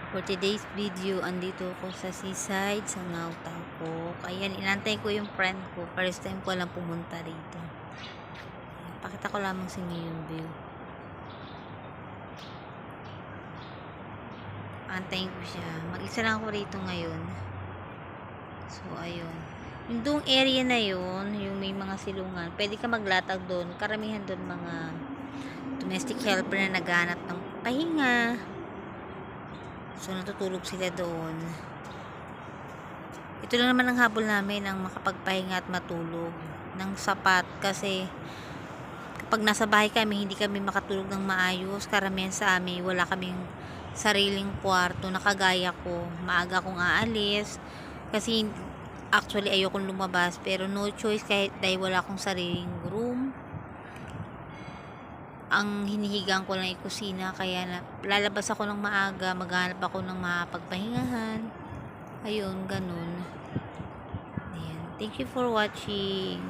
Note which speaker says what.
Speaker 1: For today's video, andito ako sa seaside, sa Nautaco. Ayan, inantay ko yung friend ko. First time ko lang pumunta rito. Pakita ko lamang sa inyo yung view. Antayin ko siya. Mag-isa lang ako rito ngayon. So, ayun. Yung doong area na yun, yung may mga silungan, pwede ka maglatag doon. Karamihan doon mga domestic helper na naghanap ng pahinga. So, natutulog sila doon. Ito lang naman ang habol namin, ang makapagpahinga at matulog ng sapat. Kasi, kapag nasa bahay kami, hindi kami makatulog ng maayos. Karamihan sa amin, wala kaming sariling kwarto na kagaya ko. Maaga akong aalis. Kasi, actually, ayokong lumabas. Pero no choice kahit dahil wala akong sariling room. Ang hinihigaan ko lang ay kusina, kaya lalabas ako ng maaga, maghanap ako ng mapagpahingahan. Ayun, ganun. Ayan. Thank you for watching.